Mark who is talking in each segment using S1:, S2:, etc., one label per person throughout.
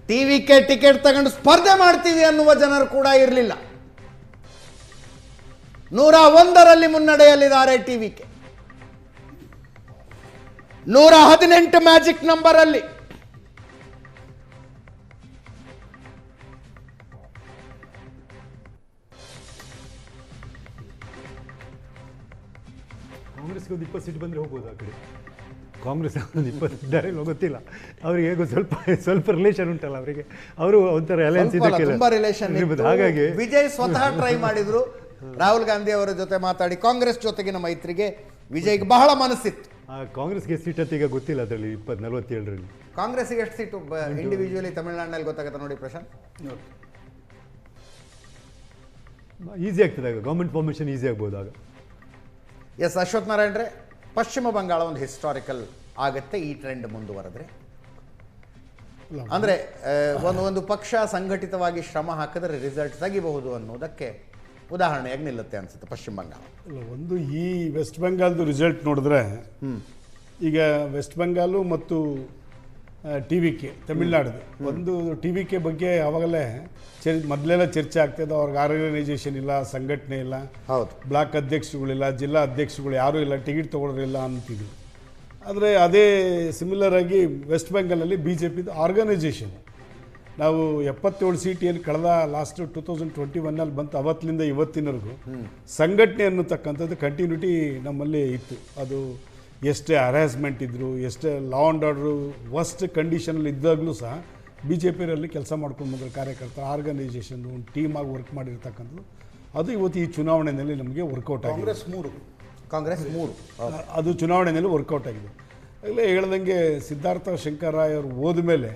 S1: TVK ticket ತಗೊಂಡು ಸ್ಪರ್ಧೆ ಮಾಡ್ತೀವಿ ಅನ್ನುವ ಜನರು ಕೂಡ ಇರಲಿಲ್ಲ. 101ರಲ್ಲಿ ಮುನ್ನಡೆಯಲ್ಲಿದ್ದಾರೆ ಟಿವಿಕೆ. 118 ಮ್ಯಾಜಿಕ್ ನಂಬರ್ ಅಲ್ಲಿ.
S2: ಕಾಂಗ್ರೆಸ್ಗೆ ಒಂದು 20 ಸೀಟ್ ಬಂದರೆ ಹೋಗ್ಬೋದು ಆ ಕಡೆ. ಕಾಂಗ್ರೆಸ್ ಒಂದು 20 ಇದ್ದಾರೆ ಗೊತ್ತಿಲ್ಲ ಅವರಿಗೆ. ಹೇಗೋ ಸ್ವಲ್ಪ ರಿಲೇಷನ್ ಉಂಟಲ್ಲ ಅವರಿಗೆ. ಅವರು ಒಂಥರ ಅಲಯನ್ಸ್
S1: ತುಂಬಾ ರಿಲೇಷನ್.
S2: ಹಾಗಾಗಿ
S1: ವಿಜಯ್ ಸ್ವತಃ ಟ್ರೈ ಮಾಡಿದ್ರು. ರಾಹುಲ್ ಗಾಂಧಿ ಅವರ ಜೊತೆ ಮಾತಾಡಿ ಕಾಂಗ್ರೆಸ್ ಜೊತೆಗಿನ ಮೈತ್ರಿಗೆ ವಿಜಯ್ಗೆ ಬಹಳ ಮನಸ್ಸಿತ್ತು.
S2: ಕಾಂಗ್ರೆಸ್ಗೆ ಸೀಟ್ ಅಂತ ಈಗ ಗೊತ್ತಿಲ್ಲ ಅದರಲ್ಲಿ 47ರಲ್ಲಿ.
S1: ಕಾಂಗ್ರೆಸ್ಗೆ ಎಷ್ಟು ಸೀಟು ಇಂಡಿವಿಜುವಲಿ ತಮಿಳುನಾಡಿನಲ್ಲಿ ಗೊತ್ತಾಗುತ್ತೆ ನೋಡಿ ಪ್ರಶಾಂತ್.
S2: ಈಸಿ ಆಗ್ತದೆ ಆಗ, ಗೌರ್ಮೆಂಟ್ ಫಾರ್ಮೇಷನ್ ಈಸಿ ಆಗ್ಬೋದು ಆಗ.
S1: ಎಸ್ ಅಶ್ವಥ್ ನಾರಾಯಣ್ರೆ, ಪಶ್ಚಿಮ ಬಂಗಾಳ ಒಂದು ಹಿಸ್ಟಾರಿಕಲ್ ಆಗುತ್ತೆ ಈ ಟ್ರೆಂಡ್ ಮುಂದುವರೆದ್ರೆ. ಅಂದರೆ ಒಂದು ಪಕ್ಷ ಸಂಘಟಿತವಾಗಿ ಶ್ರಮ ಹಾಕಿದ್ರೆ ರಿಸಲ್ಟ್ ತೆಗಿಬಹುದು ಅನ್ನೋದಕ್ಕೆ ಉದಾಹರಣೆಯಾಗಿ ನಿಲ್ಲುತ್ತೆ ಅನ್ಸುತ್ತೆ ಪಶ್ಚಿಮ ಬಂಗಾಳ.
S3: ಒಂದು ಈ ವೆಸ್ಟ್ ಬೆಂಗಾಲ್ದು ರಿಸಲ್ಟ್ ನೋಡಿದ್ರೆ, ಈಗ ವೆಸ್ಟ್ ಬೆಂಗಾಲು ಮತ್ತು ಟಿವಿಕೆ ತಮಿಳ್ನಾಡುದು ಒಂದು ಟಿವಿಕೆ ಬಗ್ಗೆ ಆವಾಗಲೇ ಮೊದಲೆಲ್ಲ ಚರ್ಚೆ ಆಗ್ತದೆ. ಅವ್ರಿಗೆ ಆರ್ಗನೈಸೇಷನ್ ಇಲ್ಲ, ಸಂಘಟನೆ ಇಲ್ಲ,
S1: ಹೌದು,
S3: ಬ್ಲಾಕ್ ಅಧ್ಯಕ್ಷರುಗಳಿಲ್ಲ, ಜಿಲ್ಲಾ ಅಧ್ಯಕ್ಷರುಗಳು ಯಾರೂ ಇಲ್ಲ, ಟಿಕೆಟ್ ತೊಗೊಳೋರಿಲ್ಲ ಅಂತಿದ್ರು. ಆದರೆ ಅದೇ ಸಿಮಿಲರ್ ಆಗಿ ವೆಸ್ಟ್ ಬೆಂಗಾಲಲ್ಲಿ ಬಿ ಜೆ ಪಿದು ಆರ್ಗನೈಸೇಷನ್ ನಾವು 77 ಸೀಟ್ ಏನು ಕಳೆದ ಲಾಸ್ಟ್ 2021ನಲ್ಲಿ ಬಂತು, ಅವತ್ತಿನಿಂದ ಇವತ್ತಿನವರೆಗೂ ಸಂಘಟನೆ ಅನ್ನತಕ್ಕಂಥದ್ದು ಕಂಟಿನ್ಯೂಟಿ ನಮ್ಮಲ್ಲಿ ಇತ್ತು. ಅದು ಎಷ್ಟೇ ಹರಾಸ್ಮೆಂಟ್ ಇದ್ದರು, ಎಷ್ಟೇ ಲಾ ಆ್ಯಂಡ್ ಆರ್ಡ್ರು ವರ್ಸ್ಟ್ ಕಂಡೀಷನಲ್ಲಿ ಇದ್ದಾಗಲೂ ಸಹ ಬಿ ಜೆ ಪಿಯಲ್ಲಿ ಕೆಲಸ ಮಾಡ್ಕೊಂಡು ಬಂದರು ಕಾರ್ಯಕರ್ತರ ಆರ್ಗನೈಸೇಷನ್ನು ಟೀಮಾಗಿ ವರ್ಕ್ ಮಾಡಿರ್ತಕ್ಕಂಥದ್ದು. ಅದು ಇವತ್ತು ಈ ಚುನಾವಣೆಯಲ್ಲಿ ನಮಗೆ ವರ್ಕೌಟ್ ಆಗಿದೆ.
S1: ಕಾಂಗ್ರೆಸ್ 3
S3: ಅದು ಚುನಾವಣೆಯಲ್ಲಿ ವರ್ಕೌಟ್ ಆಗಿದೆ. ಆಗಲೇ ಹೇಳ್ದಂಗೆ ಸಿದ್ಧಾರ್ಥ ಶಂಕರಾಯ್ ಅವರು ಹೋದ ಮೇಲೆ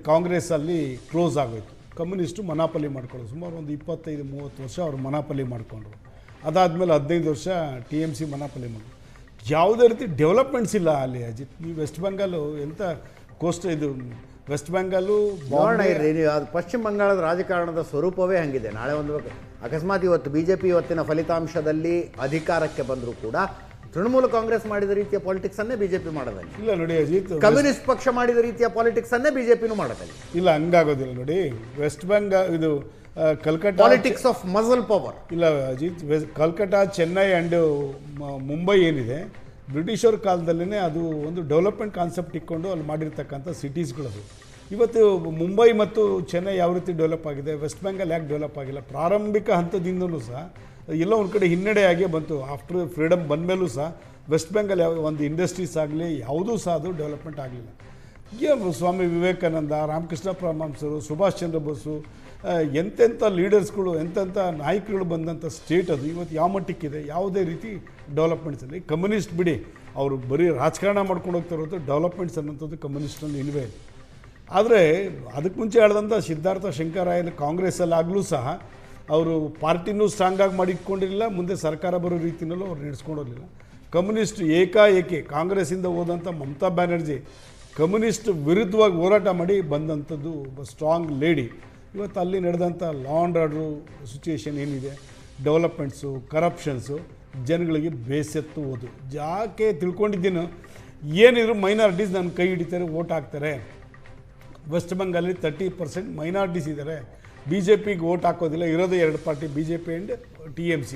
S3: ಕಾಂಗ್ರೆಸ್ಸಲ್ಲಿ ಕ್ಲೋಸ್ ಆಗೋಯ್ತು. ಕಮ್ಯುನಿಸ್ಟು ಮನಾಪಲಿ ಮಾಡ್ಕೊಳ್ಳೋದು ಸುಮಾರು ಒಂದು 25-30 ವರ್ಷ ಅವರು ಮನಾಪಲಿ ಮಾಡಿಕೊಂಡ್ರು. ಅದಾದಮೇಲೆ 15 ವರ್ಷ TMC ಮನಾಪಲಿ ಮಾಡಿದ್ರು. ಯಾವುದೇ ರೀತಿ ಡೆವಲಪ್ಮೆಂಟ್ಸ್ ಇಲ್ಲ ಅಲ್ಲಿ. ಅಜಿತ್, ಈ ವೆಸ್ಟ್ ಬೆಂಗಾಲು ಎಂಥ ಇದು ವೆಸ್ಟ್ ಬೆಂಗಾಲು
S1: ಪಶ್ಚಿಮ ಬಂಗಾಳದ ರಾಜಕಾರಣದ ಸ್ವರೂಪವೇ ಹಂಗಿದೆ. ನಾಳೆ ಒಂದು ಅಕಸ್ಮಾತ್ ಇವತ್ತು BJP ಇವತ್ತಿನ ಫಲಿತಾಂಶದಲ್ಲಿ ಅಧಿಕಾರಕ್ಕೆ ಬಂದರೂ ಕೂಡ ತೃಣಮೂಲ ಕಾಂಗ್ರೆಸ್ ಮಾಡಿದ ರೀತಿಯ ಪಾಲಿಟಿಕ್ಸ್ ಅನ್ನೇ ಬಿಜೆಪಿ ಮಾಡೋದಲ್ಲಿ
S3: ಇಲ್ಲ ನೋಡಿ ಅಜಿತ್.
S1: ಕಮ್ಯುನಿಸ್ಟ್ ಪಕ್ಷ ಮಾಡಿದ ರೀತಿಯ ಪಾಲಿಟಿಕ್ಸ್ ಅನ್ನೇ ಬಿಜೆಪಿನೂ ಮಾಡೋದಲ್ಲಿ
S3: ಇಲ್ಲ, ಹಂಗಾಗೋದಿಲ್ಲ ನೋಡಿ. ವೆಸ್ಟ್ ಬೆಂಗಾಲ್ ಇದು Kalkatta
S1: politics of muscle power ಇಲ್ಲ
S3: ಅಜಿತ್. ಕಲ್ಕಟ್ಟ, ಚೆನ್ನೈ ಆ್ಯಂಡ್ ಮುಂಬೈ ಏನಿದೆ, ಬ್ರಿಟಿಷರ ಕಾಲದಲ್ಲೇ ಅದು ಒಂದು ಡೆವಲಪ್ಮೆಂಟ್ ಕಾನ್ಸೆಪ್ಟ್ ಇಟ್ಕೊಂಡು ಅಲ್ಲಿ ಮಾಡಿರ್ತಕ್ಕಂಥ ಸಿಟೀಸ್ಗಳದು. ಇವತ್ತು ಮುಂಬೈ ಮತ್ತು ಚೆನ್ನೈ ಯಾವ ರೀತಿ ಡೆವಲಪ್ ಆಗಿದೆ, ವೆಸ್ಟ್ ಬೆಂಗಾಲ್ ಯಾಕೆ ಡೆವಲಪ್ ಆಗಿಲ್ಲ? ಪ್ರಾರಂಭಿಕ ಹಂತದಿಂದಲೂ ಸಹ ಎಲ್ಲ ಒಂದು ಕಡೆ ಹಿನ್ನಡೆಯಾಗೇ ಬಂತು. ಆಫ್ಟರ್ ಫ್ರೀಡಮ್ ಬಂದ ಮೇಲೂ ಸಹ ವೆಸ್ಟ್ ಬೆಂಗಾಲ್ ಯಾವ ಒಂದು ಇಂಡಸ್ಟ್ರೀಸ್ ಆಗಲಿ ಯಾವುದೂ ಸಹ ಅದು ಡೆವಲಪ್ಮೆಂಟ್ ಆಗಲಿಲ್ಲ. ಏನು ಸ್ವಾಮಿ ವಿವೇಕಾನಂದ, ರಾಮಕೃಷ್ಣ ಪರಮಹಂಸರು, ಸುಭಾಷ್ ಚಂದ್ರ ಬೋಸು, ಎಂತೆಂಥ ಲೀಡರ್ಸ್ಗಳು, ಎಂತೆಂಥ ನಾಯಕರುಗಳು ಬಂದಂಥ ಸ್ಟೇಟ್ ಅದು ಇವತ್ತು ಯಾವ ಮಟ್ಟಕ್ಕಿದೆ? ಯಾವುದೇ ರೀತಿ ಡೆವಲಪ್ಮೆಂಟ್ಸಲ್ಲಿ ಕಮ್ಯುನಿಸ್ಟ್ ಬಿಡಿ, ಅವರು ಬರೀ ರಾಜಕಾರಣ ಮಾಡ್ಕೊಂಡು ಹೋಗ್ತಾ ಇರೋದು. ಡೆವಲಪ್ಮೆಂಟ್ಸ್ ಅನ್ನೋಂಥದ್ದು ಕಮ್ಯುನಿಸ್ಟ್ನಲ್ಲಿ ಇಲ್ಲವೇ ಇದೆ. ಆದರೆ ಅದಕ್ಕೆ ಮುಂಚೆ ಹೇಳಿದಂಥ ಸಿದ್ಧಾರ್ಥ ಶಂಕರಾಯನ ಕಾಂಗ್ರೆಸ್ಸಲ್ಲಿ ಆಗಲೂ ಸಹ ಅವರು ಪಾರ್ಟಿನೂ ಸ್ಟ್ರಾಂಗಾಗಿ ಮಾಡಿಟ್ಕೊಂಡಿರಲಿಲ್ಲ, ಮುಂದೆ ಸರ್ಕಾರ ಬರೋ ರೀತಿಯಲ್ಲೂ ಅವ್ರು ನಡೆಸ್ಕೊಂಡಿರಲಿಲ್ಲ. ಕಮ್ಯುನಿಸ್ಟ್ ಏಕಾಏಕಿ ಕಾಂಗ್ರೆಸ್ಸಿಂದ ಹೋದಂಥ ಮಮತಾ ಬ್ಯಾನರ್ಜಿ ಕಮ್ಯುನಿಸ್ಟ್ ವಿರುದ್ಧವಾಗಿ ಹೋರಾಟ ಮಾಡಿ ಬಂದಂಥದ್ದು ಒಬ್ಬ ಸ್ಟ್ರಾಂಗ್ ಲೇಡಿ. ಇವತ್ತು ಅಲ್ಲಿ ನಡೆದಂಥ ಲಾ ಆ್ಯಂಡ್ ಆರ್ಡ್ರು ಸಿಚುಯೇಷನ್ ಏನಿದೆ, ಡೆವಲಪ್ಮೆಂಟ್ಸು, ಕರಪ್ಷನ್ಸು ಜನಗಳಿಗೆ ಬೇಸತ್ತು ಹೋದು. ಯಾಕೆ ತಿಳ್ಕೊಂಡಿದ್ದೀನೋ ಏನಿದ್ರು ಮೈನಾರಿಟೀಸ್ ನನ್ನ ಕೈ ಹಿಡಿತಾರೆ, ಓಟ್ ಹಾಕ್ತಾರೆ. ವೆಸ್ಟ್ ಬೆಂಗಾಲಲ್ಲಿ 30% ಮೈನಾರಿಟೀಸ್ ಇದ್ದಾರೆ. BJPಗೆ ಓಟ್ ಹಾಕೋದಿಲ್ಲ, ಇರೋದೇ 2 ಪಾರ್ಟಿ, BJP ಆ್ಯಂಡ್ TMC.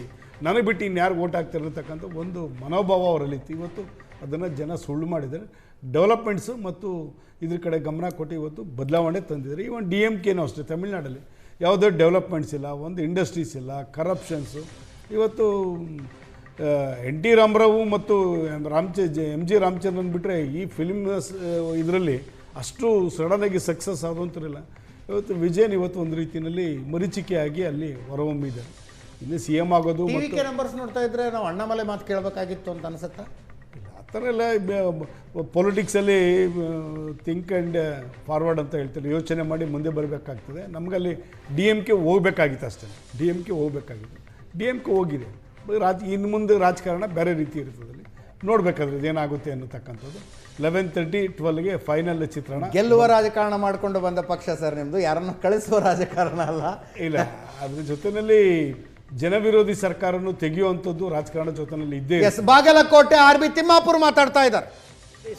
S3: ನನಗೆ ಬಿಟ್ಟು ಇನ್ಯಾರು ಓಟ್ ಹಾಕ್ತಾರೆ ಅಂತಕ್ಕಂಥ ಒಂದು ಮನೋಭಾವ ಅವರಲ್ಲಿತ್ತು. ಇವತ್ತು ಅದನ್ನು ಜನ ಸುಳ್ಳು ಮಾಡಿದ್ದಾರೆ. ಡೆವಲಪ್ಮೆಂಟ್ಸು ಮತ್ತು ಇದ್ರ ಕಡೆ ಗಮನ ಕೊಟ್ಟು ಇವತ್ತು ಬದಲಾವಣೆ ತಂದಿದ್ದಾರೆ. ಈವನ್ DMKನೂ ಅಷ್ಟೇ, ತಮಿಳ್ನಾಡಲ್ಲಿ ಯಾವುದೇ ಡೆವಲಪ್ಮೆಂಟ್ಸ್ ಇಲ್ಲ, ಒಂದು ಇಂಡಸ್ಟ್ರೀಸ್ ಇಲ್ಲ, ಕರಪ್ಷನ್ಸು. ಇವತ್ತು NT ರಾಮರಾವ್ ಮತ್ತು MG ರಾಮಚಂದ್ರನ್ ಬಿಟ್ಟರೆ ಈ ಫಿಲ್ಮ್ ಇದರಲ್ಲಿ ಅಷ್ಟು ಸಡನ್ನಾಗಿ ಸಕ್ಸಸ್ ಆದಂತಿರಲಿಲ್ಲ. ಇವತ್ತು ವಿಜಯನ್ ಇವತ್ತು ಒಂದು ರೀತಿಯಲ್ಲಿ ಮರೀಚಿಕೆಯಾಗಿ ಅಲ್ಲಿ ಹೊರಹೊಮ್ಮಿದ್ದಾರೆ. ಇನ್ನು CM ಆಗೋದು
S1: ನಂಬರ್ಸ್ ನೋಡ್ತಾ ಇದ್ರೆ ನಾವು ಅಣ್ಣಾಮಲೈ ಮಾತು ಕೇಳಬೇಕಾಗಿತ್ತು ಅಂತ ಅನಿಸುತ್ತಾ?
S3: ಇಲ್ಲ, ಆ ಥರ ಎಲ್ಲ ಪೊಲಿಟಿಕ್ಸಲ್ಲಿ ಥಿಂಕ್ ಆ್ಯಂಡ್ ಫಾರ್ವರ್ಡ್ ಅಂತ ಹೇಳ್ತಾರೆ, ಯೋಚನೆ ಮಾಡಿ ಮುಂದೆ ಬರಬೇಕಾಗ್ತದೆ. ನಮಗಲ್ಲಿ DMK ಹೋಗ್ಬೇಕಾಗಿತ್ತು ಅಷ್ಟೇ. DMK ಹೋಗಬೇಕಾಗಿತ್ತು, DMK ಹೋಗಿದೆ. ಇನ್ನು ಮುಂದೆ ರಾಜಕಾರಣ ಬೇರೆ ರೀತಿ ಇರ್ತದೆ. ನೋಡಬೇಕಾದ್ರೆ ಇದೇನಾಗುತ್ತೆ ಅನ್ನತಕ್ಕಂಥದ್ದು. 11:30-12ಗೆ ಫೈನಲ್ ಚಿತ್ರಣ.
S1: ಗೆಲ್ಲುವ ರಾಜಕಾರಣ ಮಾಡಿಕೊಂಡು ಬಂದ ಪಕ್ಷ ಸರ್ ನಿಮ್ಮದು, ಯಾರನ್ನು ಕಳಿಸುವ ರಾಜಕಾರಣ ಅಲ್ಲ.
S3: ಇಲ್ಲ, ಅದ್ರ ಜೊತೆಯಲ್ಲಿ ಜನವಿರೋಧಿ ಸರ್ಕಾರನು ತೆಗೆಯುವಂಥದ್ದು ರಾಜಕಾರಣ ಜೊತೆಯಲ್ಲಿ ಇದ್ದೇ.
S1: ಬಾಗಲಕೋಟೆ RB ತಿಮ್ಮಾಪುರ್ ಮಾತಾಡ್ತಾ ಇದ್ದಾರೆ.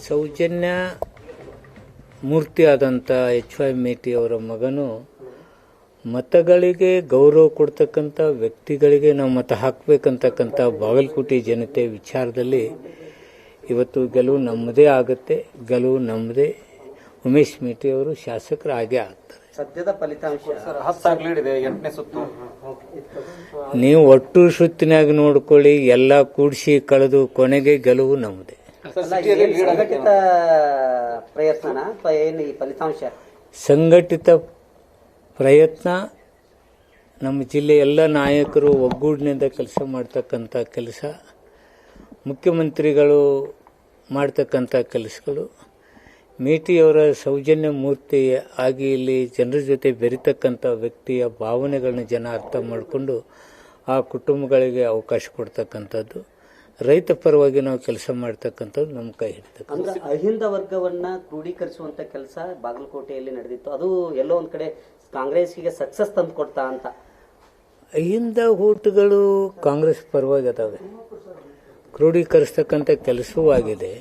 S4: ಸೌಜನ್ಯ ಮೂರ್ತಿಯಾದಂಥ HY ಮೇಟಿ ಅವರ ಮಗನು ಮತಗಳಿಗೆ ಗೌರವ ಕೊಡ್ತಕ್ಕಂಥ ವ್ಯಕ್ತಿಗಳಿಗೆ ನಾವು ಮತ ಹಾಕಬೇಕಂತಕ್ಕಂಥ ಬಾಗಲಕೋಟೆ ಜನತೆ ವಿಚಾರದಲ್ಲಿ ಇವತ್ತು ಗೆಲುವು ನಮ್ಮದೇ ಆಗುತ್ತೆ. ಗೆಲುವು ನಮ್ಮದೇ. ಉಮೇಶ್ ಮೇಟಿ ಅವರು ಶಾಸಕರಾಗೇ ಆಗ್ತಾರೆ.
S5: ಸದ್ಯದ ಫಲಿತಾಂಶ 10 ಲೀಡ್ ಇದೆ 8ನೇ ಸುತ್ತು.
S4: ನೀವು ಒಟ್ಟು ಸುತ್ತಿನಾಗ ನೋಡ್ಕೊಳ್ಳಿ, ಎಲ್ಲ ಕೂಡಿಸಿ ಕಳೆದು ಕೊನೆಗೆ ಗೆಲುವು ನಮ್ಮದೇ.
S5: ಸಂಘಟಿತ ಪ್ರಯತ್ನನ ಅಥವಾ ಏನು ಈ ಫಲಿತಾಂಶ?
S4: ಸಂಘಟಿತ ಪ್ರಯತ್ನ. ನಮ್ಮ ಜಿಲ್ಲೆಯ ಎಲ್ಲ ನಾಯಕರು ಒಗ್ಗೂಡಿನಿಂದ ಕೆಲಸ ಮಾಡ್ತಕ್ಕಂಥ ಕೆಲಸ, ಮುಖ್ಯಮಂತ್ರಿಗಳು ಮಾಡ್ತಕ್ಕಂಥ ಕೆಲಸಗಳು, ಮೇಟಿಯವರ ಸೌಜನ್ಯ ಮೂರ್ತಿ ಆಗಿ ಇಲ್ಲಿ ಜನರ ಜೊತೆ ಬೆರೀತಕ್ಕಂಥ ವ್ಯಕ್ತಿಯ ಭಾವನೆಗಳನ್ನ ಜನ ಅರ್ಥ ಮಾಡಿಕೊಂಡು ಆ ಕುಟುಂಬಗಳಿಗೆ ಅವಕಾಶ ಕೊಡ್ತಕ್ಕಂಥದ್ದು, ರೈತ ಪರವಾಗಿ ನಾವು ಕೆಲಸ ಮಾಡ್ತಕ್ಕಂಥದ್ದು ನಮ್ಮ ಕೈ ಹಿಡಿತಕ್ಕಂಥ.
S5: ಅಂದ್ರೆ ಅಹಿಂದ ವರ್ಗವನ್ನ ಕ್ರೋಢೀಕರಿಸುವಂತ ಕೆಲಸ ಬಾಗಲಕೋಟೆಯಲ್ಲಿ ನಡೆದಿತ್ತು. ಅದು ಎಲ್ಲೋ ಒಂದ್ ಕಡೆ ಕಾಂಗ್ರೆಸ್ಗೆ ಸಕ್ಸಸ್ ತಂದು ಕೊಡ್ತಾ ಅಂತ.
S4: ಅಹಿಂದ ಓಟುಗಳು ಕಾಂಗ್ರೆಸ್ ಪರವಾಗಿ ಅದಾವೆ, ಕ್ರೋಢೀಕರಿಸ್ತಕ್ಕಂಥ ಕೆಲಸವೂ ಆಗಿದೆ.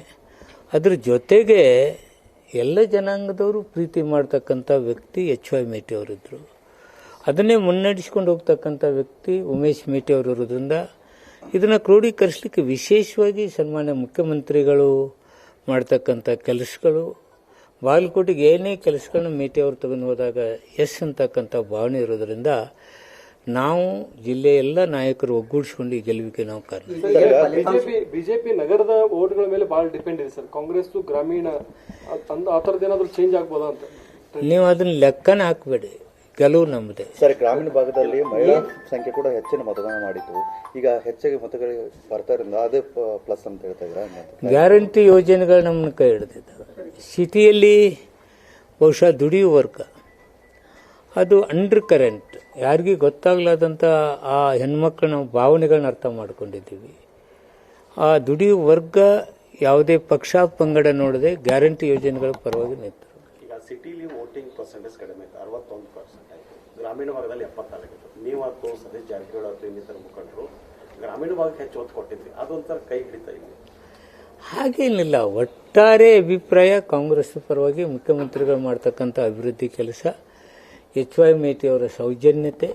S4: ಅದ್ರ ಜೊತೆಗೆ ಎಲ್ಲ ಜನಾಂಗದವರು ಪ್ರೀತಿ ಮಾಡ್ತಕ್ಕಂಥ ವ್ಯಕ್ತಿ HY ಮೇಟಿ ಅವರಿದ್ದರು. ಅದನ್ನೇ ಮುನ್ನಡೆಸ್ಕೊಂಡು ಹೋಗ್ತಕ್ಕಂಥ ವ್ಯಕ್ತಿ ಉಮೇಶ್ ಮೇಟಿ ಅವರು ಇರೋದ್ರಿಂದ ಇದನ್ನು ಕ್ರೋಢೀಕರಿಸಲಿಕ್ಕೆ ವಿಶೇಷವಾಗಿ ಸನ್ಮಾನ್ಯ ಮುಖ್ಯಮಂತ್ರಿಗಳು ಮಾಡ್ತಕ್ಕಂಥ ಕೆಲಸಗಳು, ಬಾಗಲಕೋಟೆಗೆ ಏನೇ ಕೆಲಸಗಳನ್ನ ಮೇಟಿ ಅವರು ತಗೊಂಡು ಹೋದಾಗ ಎಸ್ ಅಂತಕ್ಕಂಥ ಭಾವನೆ ಇರೋದ್ರಿಂದ ನಾವು ಜಿಲ್ಲೆಯ ಎಲ್ಲ ನಾಯಕರು ಒಗ್ಗೂಡಿಸಿಕೊಂಡು ಈ ಗೆಲುವಿಗೆ ನಾವು ಕಾರಣ.
S6: ಬಿಜೆಪಿ ನಗರದ ಓಟ್ಗಳ ಮೇಲೆ ಬಹಳ ಡಿಪೆಂಡ್ ಇದೆ ಸರ್. ಕಾಂಗ್ರೆಸ್ ಗ್ರಾಮೀಣ ಆ ಥರದ್ದು ಏನಾದರೂ ಚೇಂಜ್ ಆಗ್ಬೋದಾ ಅಂತ
S4: ನೀವು ಅದನ್ನ ಲೆಕ್ಕನ ಹಾಕಬೇಡಿ, ಗೆಲುವು ನಮ್ಮದೇ.
S7: ಸರ್, ಗ್ರಾಮೀಣ ಭಾಗದಲ್ಲಿ ಮಹಿಳಾ ಸಂಖ್ಯೆ ಕೂಡ ಹೆಚ್ಚಿನ ಮತದಾನ ಮಾಡಿತ್ತು. ಈಗ ಹೆಚ್ಚಿಗೆ ಮತಗಳು ಬರ್ತಾ ಇರೋದ್ರಿಂದ ಅದೇ ಪ್ಲಸ್ ಅಂತ ಹೇಳ್ತಾ ಇದ್ದೀರಾ?
S4: ಗ್ಯಾರಂಟಿ ಯೋಜನೆಗಳು ನಮ್ಮನ್ನ ಕೈ ಹಿಡಿದಿದ್ದಾವೆ. ಸಿಟಿಯಲ್ಲಿ ಬಹುಶಃ ದುಡಿಯುವ ವರ್ಗ ಅದು ಅಂಡರ್ ಕರೆಂಟ್, ಯಾರಿಗೂ ಗೊತ್ತಾಗ್ಲಾದಂಥ ಆ ಹೆಣ್ಮಕ್ಳು ನಾವು ಭಾವನೆಗಳನ್ನ ಅರ್ಥ ಮಾಡ್ಕೊಂಡಿದ್ದೀವಿ. ಆ ದುಡಿಯುವ ವರ್ಗ ಯಾವುದೇ ಪಕ್ಷ ಪಂಗಡ ನೋಡದೆ ಗ್ಯಾರಂಟಿ ಯೋಜನೆಗಳ ಪರವಾಗಿ ನಿಂತರು.
S8: ಈಗ ಸಿಟಿಲಿ ವೋಟಿಂಗ್ ಪರ್ಸೆಂಟೇಜ್ ಕಡಿಮೆ, 61% ಆಯಿತು. ಗ್ರಾಮೀಣ ಭಾಗದಲ್ಲಿ 74 ಆಗಿತ್ತು. ನೀವು ಅಥವಾ ಸತೀಶ್ ಜಾರಕಿಹೊಳಿ ಅಥವಾ ಇನ್ನಿತರ ಮುಖಂಡರು ಗ್ರಾಮೀಣ ಭಾಗಕ್ಕೆ ಹೆಚ್ಚು ಒತ್ತು ಕೊಟ್ಟಿದ್ವಿ. ಅದೊಂಥರ ಕೈ ಹಿಡಿತಾ ಇದೆ.
S4: ಹಾಗೇನಿಲ್ಲ, ಒಟ್ಟಾರೆ ಅಭಿಪ್ರಾಯ ಕಾಂಗ್ರೆಸ್ ಪರವಾಗಿ ಮುಖ್ಯಮಂತ್ರಿಗಳು ಮಾಡ್ತಕ್ಕಂಥ ಅಭಿವೃದ್ಧಿ ಕೆಲಸ, HY ಮೇಟಿ ಅವರ ಸೌಜನ್ಯತೆ,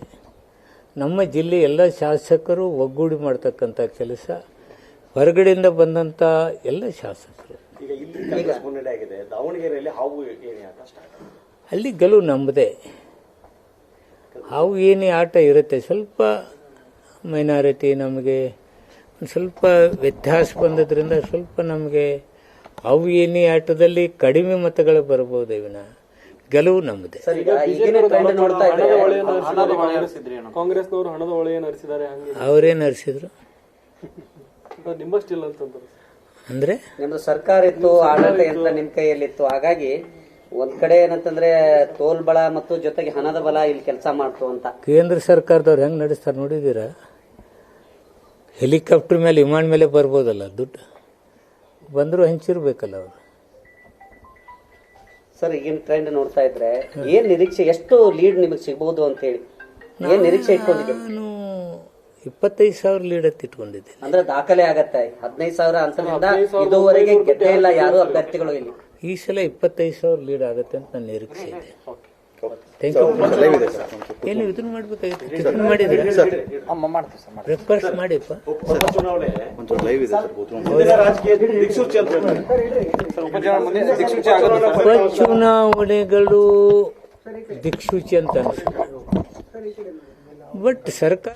S4: ನಮ್ಮ ಜಿಲ್ಲೆ ಎಲ್ಲ ಶಾಸಕರು ಒಗ್ಗೂಡಿ ಮಾಡ್ತಕ್ಕಂಥ ಕೆಲಸ, ಹೊರಗಡೆಯಿಂದ ಬಂದಂಥ ಎಲ್ಲ ಶಾಸಕರು.
S8: ಈಗ ಇಲ್ಲಿ ಕಾಂಗ್ರೆಸ್ ಮುನ್ನಡೆ ಆಗಿದೆ. ದಾವಣಗೆರೆಯಲ್ಲಿ ಹಾವು ಏನೇ ಆಟ ಸ್ಟಾರ್ಟ್ ಆಗಿದೆ.
S4: ಅಲ್ಲಿ ಗೆಲುವು ನಮ್ಮದೇ. ಹಾವು ಏನೇ ಆಟ ಇರುತ್ತೆ, ಸ್ವಲ್ಪ ಮೈನಾರಿಟಿ ನಮಗೆ ಒಂದು ಸ್ವಲ್ಪ ವ್ಯತ್ಯಾಸ ಬಂದದ್ರಿಂದ ಸ್ವಲ್ಪ ನಮಗೆ ಅವು ಏನೇ ಆಟದಲ್ಲಿ ಕಡಿಮೆ ಮತಗಳು ಬರಬಹುದು. ವಿನ ಗೆಲುವು ನಮ್ಮದೇ.
S6: ಕಾಂಗ್ರೆಸ್ನವರು ಹಣದ ಹೊಳೆಯನ್ನು ಹರಿಸಿದ್ದಾರೆ.
S4: ಅವರೇನು ಹರಿಸಿದ್ರು
S6: ನಿಮ್ಮಷ್ಟಿಲ್ಲ ಅಂತಂದ್ರೆ
S4: ಅಂದ್ರೆ
S5: ನಿಮ್ದು ಸರ್ಕಾರ ಇತ್ತು, ಆಡಳಿತ ಯಂತ್ರ ನಿಮ್ ಕೈಯಲ್ಲಿತ್ತು. ಹಾಗಾಗಿ ಒಂದ್ ಕಡೆ ಏನಂತಂದ್ರೆ ತೋಲ್ಬಳ ಮತ್ತು ಜೊತೆಗೆ ಹಣದ ಬಲ ಇಲ್ಲಿ ಕೆಲಸ ಮಾಡ್ತು ಅಂತ.
S4: ಕೇಂದ್ರ ಸರ್ಕಾರದವ್ರು ಹೆಂಗ್ ನಡೆಸ್ತಾರೆ ನೋಡಿದೀರಾ? ಹೆಲಿಕಾಪ್ಟರ್ ಮೇಲೆ ವಿಮಾನ ಮೇಲೆ ಬರ್ಬೋದಲ್ಲ, ದುಡ್ಡು ಬಂದರೂ ಹಂಚಿರ್ಬೇಕಲ್ಲ ಅವರು.
S5: ಸರ್, ಈಗಿನ ಟ್ರೆಂಡ್ ನೋಡ್ತಾ ಇದ್ರೆ ಏನ್ ನಿರೀಕ್ಷೆ, ಎಷ್ಟು ಲೀಡ್ ನಿಮಗೆ ಸಿಗಬಹುದು ಅಂತ ಹೇಳಿ ಏನ್ ನಿರೀಕ್ಷೆ ಇಟ್ಕೊಂಡಿದ್ದೀರಿ?
S4: ನಾನು 25,000 ಲೀಡ್ ಅಂತ ಇಟ್ಕೊಂಡಿದ್ದೆ.
S5: ಅಂದ್ರೆ ದಾಖಲೆ ಆಗತ್ತೆ. 15,000 ಅಂತರಿಂದ ಇದುವರೆಗೆ ಗೆದ್ದೇ ಇಲ್ಲ ಯಾರು ಅಭ್ಯರ್ಥಿಗಳು ಇಲ್ಲಿ.
S4: ಈ ಸಲ 25,000 ಲೀಡ್ ಆಗುತ್ತೆ ಅಂತ ನನ್ನ ನಿರೀಕ್ಷೆ ಇದೆ. Thank you. ಏನು ಇದನ್ನು ಮಾಡ್ಬೇಕಾಗಿತ್ತು? ಟಿಫನ್ ಮಾಡಿದ್ರೆ ಬ್ರೇಕ್ಫಾಸ್ಟ್ ಮಾಡಿಪ್ಪ.
S8: ಉಪಚುನಾವಣೆ
S7: ಲೈವ್ ಇದೆ ಸರ್.
S8: ರಾಜಕೀಯ ದಿಕ್ಸೂಚಿ ಅಂತ
S4: ಉಪಚುನಾವಣೆಗಳು ದಿಕ್ಸೂಚಿ ಅಂತ ಅನಿಸುತ್ತೆ. ಬಟ್ ಸರ್ಕಾರ